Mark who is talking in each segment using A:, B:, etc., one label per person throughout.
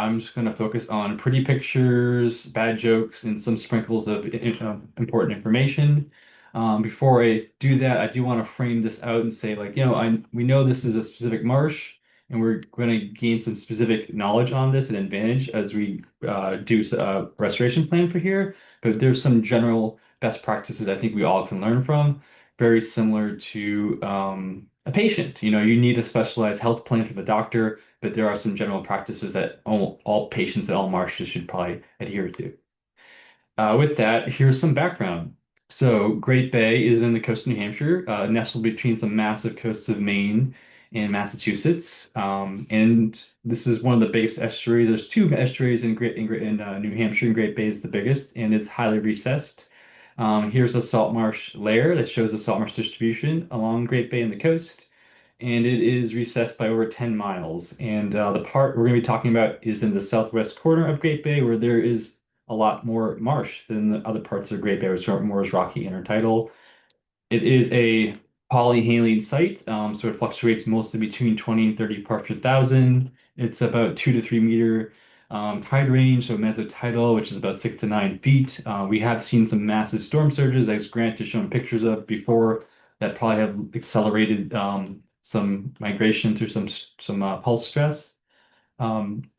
A: I'm just going to focus on pretty pictures, bad jokes, and some sprinkles of important information. Before I do that, I do want to frame this out and say, like, we know this is a specific marsh, and we're going to gain some specific knowledge on this and advantage as we do a restoration plan for here. But there's some general best practices I think we all can learn from, very similar to a patient. You need a specialized health plan from the doctor, but there are some general practices that all patients at all marshes should probably adhere to. With that, here's some background. So, Great Bay is in the coast of New Hampshire, nestled between some massive coasts of Maine and Massachusetts. And this is one of the biggest estuaries. There's two estuaries in New Hampshire, and Great Bay is the biggest, and it's highly recessed. Here's a salt marsh layer that shows the salt marsh distribution along Great Bay and the coast, and it is recessed by over 10 miles. And the part we're going to be talking about is in the southwest corner of Great Bay, where there is a lot more marsh than the other parts of Great Bay, which are more rocky intertidal. It is a polyhaline site, so it fluctuates mostly between 20 and 30 parts per thousand. It's about 2 to 3 meter tide range, so mesotidal, which is about 6 to 9 feet. We have seen some massive storm surges, as Grant has shown pictures of before, that probably have accelerated some migration through some pulse stress.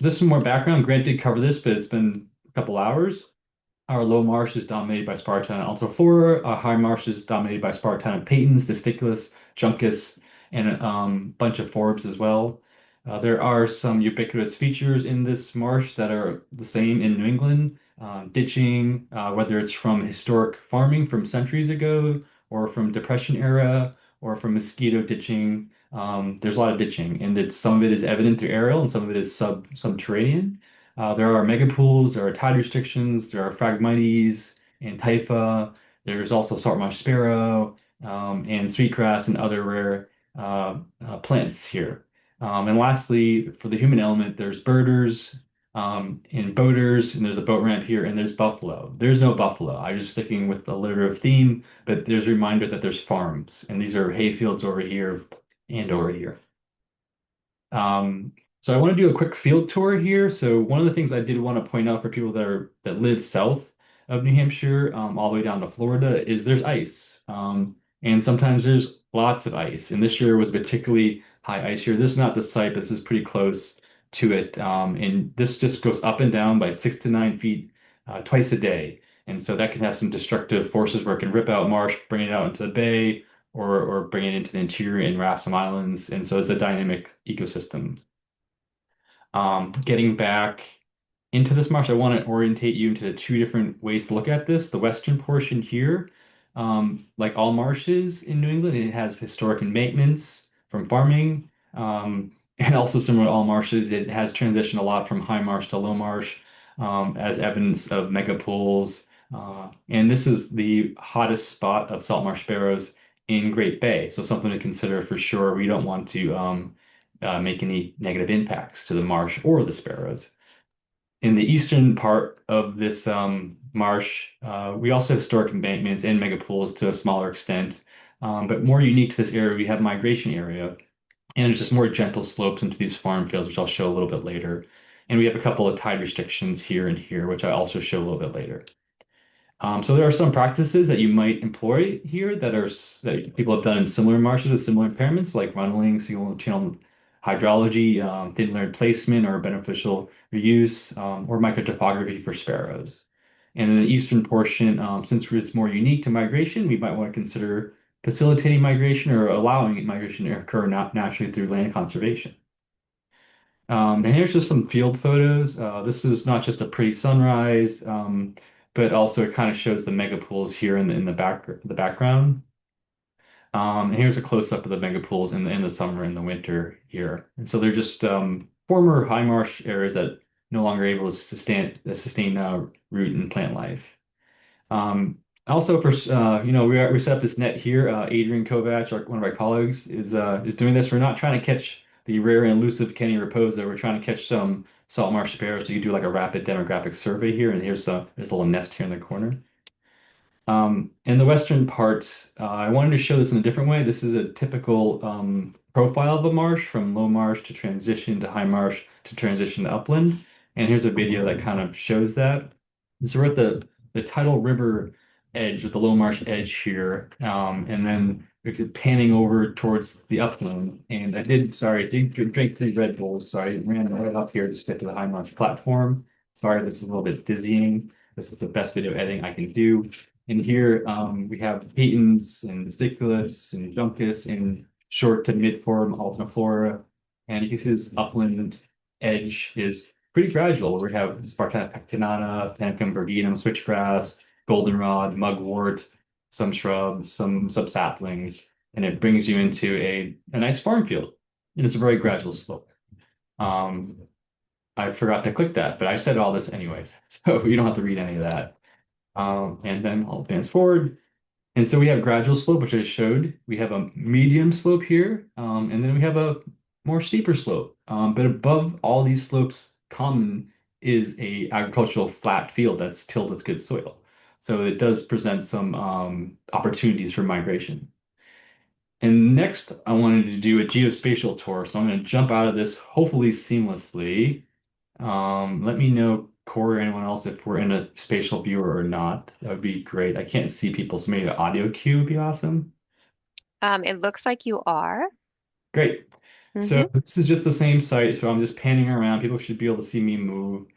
A: Just some more background. Grant did cover this, but it's been a couple hours. Our low marsh is dominated by Spartina altiiflora. Our high marsh is dominated by Spartina patens, Disticulus, Juncus, and a bunch of forbs as well. There are some ubiquitous features in this marsh that are the same in New England. Ditching, whether it's from historic farming from centuries ago, or from Depression era, or from mosquito ditching. There's a lot of ditching, and some of it is evident through aerial, and some of it is subterranean. There are megapools, there are tide restrictions, there are Phragmites and Typha. There's also salt marsh sparrow and sweetgrass and other rare plants here. And lastly, for the human element, there's birders and boaters, and there's a boat ramp here, and there's buffalo. There's no buffalo. I'm just sticking with the alliterative theme, but there's a reminder that there's farms, and these are hay fields over here and over here. Um, so I want to do a quick field tour here. So one of the things I did want to point out for people that live south of New Hampshire, all the way down to Florida, is there's ice. And sometimes there's lots of ice. And this year was particularly high ice here. This is not the site, but this is pretty close to it. And this just goes up and down by 6 to 9 feet twice a day. And so that can have some destructive forces where it can rip out marsh, bring it out into the bay, or bring it into the interior and raft some islands. And so it's a dynamic ecosystem. Getting back into this marsh, I want to orientate you into two different ways to look at this. The western portion here, like all marshes in New England, it has historic embankments from farming. And also similar to all marshes, it has transitioned a lot from high marsh to low marsh, as evidence of megapools. And this is the hottest spot of salt marsh sparrows in Great Bay. So something to consider for sure. We don't want to make any negative impacts to the marsh or the sparrows. In the eastern part of this marsh, we also have historic embankments and megapools to a smaller extent. But more unique to this area, we have migration area, and there's just more gentle slopes into these farm fields, which I'll show a little bit later. And we have a couple of tide restrictions here and here, which I also show a little bit later. So there are some practices that you might employ here that people have done in similar marshes with similar impairments, like runneling, single channel hydrology, thin layered placement, or beneficial reuse, or microtopography for sparrows. And in the eastern portion, since it's more unique to migration, we might want to consider facilitating migration or allowing migration to occur not naturally through land conservation. And here's just some field photos. This is not just a pretty sunrise, but also it kind of shows the megapools here in the background. And here's a close-up of the megapools in the summer and the winter here. And so they're just former high marsh areas that no longer able to sustain root and plant life. Also, we set up this net here. Adrian Kovacs, one of our colleagues, is doing this. We're not trying to catch the rare and elusive Kenny Raposa. We're trying to catch some salt marsh sparrows. So you do like a rapid demographic survey here, and there's a little nest here in the corner. In the western part, I wanted to show this in a different way. This is a typical profile of a marsh, from low marsh to transition to high marsh to transition to upland. And here's a video that kind of shows that. And so we're at the tidal river edge with the Low Marsh edge here. And then we're panning over towards the upland. And I did drink 3 Red Bulls. So I ran right up here to get to the High Marsh platform. Sorry, this is a little bit dizzying. This is the best video editing I can do. And here we have Peytons and Disticulus and Juncus in short to mid-form Altiniflora. And you can see this upland edge is pretty gradual. We have Spartina pectinata, Panicum virginum, switchgrass, goldenrod, mugwort, some shrubs, some subsaplings, and it brings you into a nice farm field. And it's a very gradual slope. Um, I forgot to click that, but I said all this anyways, so you don't have to read any of that. And then I'll advance forward. And so we have gradual slope, which I showed. We have a medium slope here, and then we have a more steeper slope. But above all these slopes, common is a agricultural flat field that's tilled with good soil. So it does present some opportunities for migration. And next, I wanted to do a geospatial tour. So I'm going to jump out of this hopefully seamlessly. Let me know, Corey, or anyone else, if we're in a spatial viewer or not. That would be great. I can't see people, so maybe an audio cue would be awesome.
B: It looks like you are.
A: Great. So
B: Mm-hmm.
A: this is just the same site, so I'm just panning around. People should be able to see me move.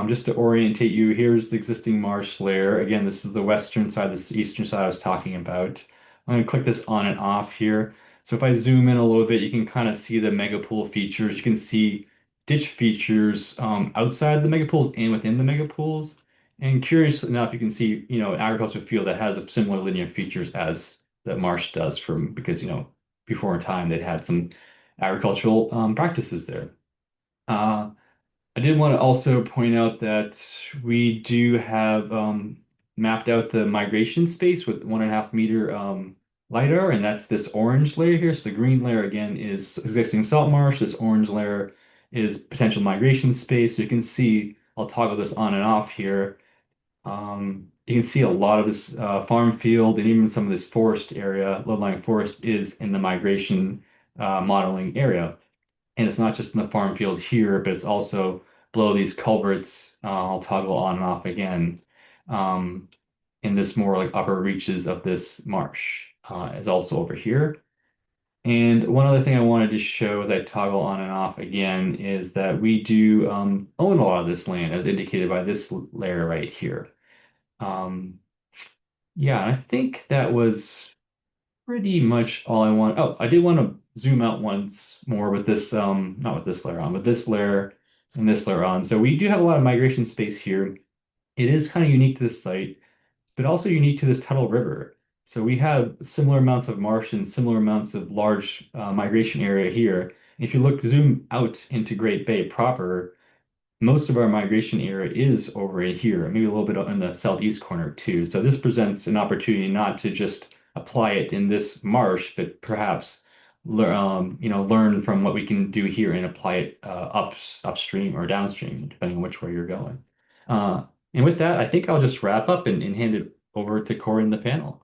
A: Just to orientate you, here's the existing marsh layer. Again, this is the western side, this is the eastern side I was talking about. I'm going to click this on and off here. So if I zoom in a little bit, you can kind of see the megapool features. You can see ditch features outside the megapools and within the megapools. And curious enough, you can see, an agricultural field that has a similar linear features as the marsh does from because, before in time they'd had some agricultural practices there. Uh, I did want to also point out that we do have mapped out the migration space with 1.5 meter LiDAR, and that's this orange layer here. So the green layer again is existing salt marsh. This orange layer is potential migration space. So you can see, I'll toggle this on and off here. You can see a lot of this farm field and even some of this forest area, low-lying forest, is in the migration modeling area. And it's not just in the farm field here, but it's also below these culverts. I'll toggle on and off again. Um, in this more like upper reaches of this marsh is also over here. And one other thing I wanted to show as I toggle on and off again is that we do own a lot of this land as indicated by this layer right here. Um, yeah, I think that was pretty much all I want. Oh, I did want to zoom out once more with this, not with this layer on, with this layer and this layer on. So we do have a lot of migration space here. It is kind of unique to this site, but also unique to this tidal river. So we have similar amounts of marsh and similar amounts of large migration area here. If you zoom out into Great Bay proper, most of our migration area is over in here, maybe a little bit in the southeast corner too. So this presents an opportunity not to just apply it in this marsh, but perhaps learn from what we can do here and apply it upstream or downstream, depending on which way you're going. And with that, I think I'll just wrap up and hand it over to Corey in the panel.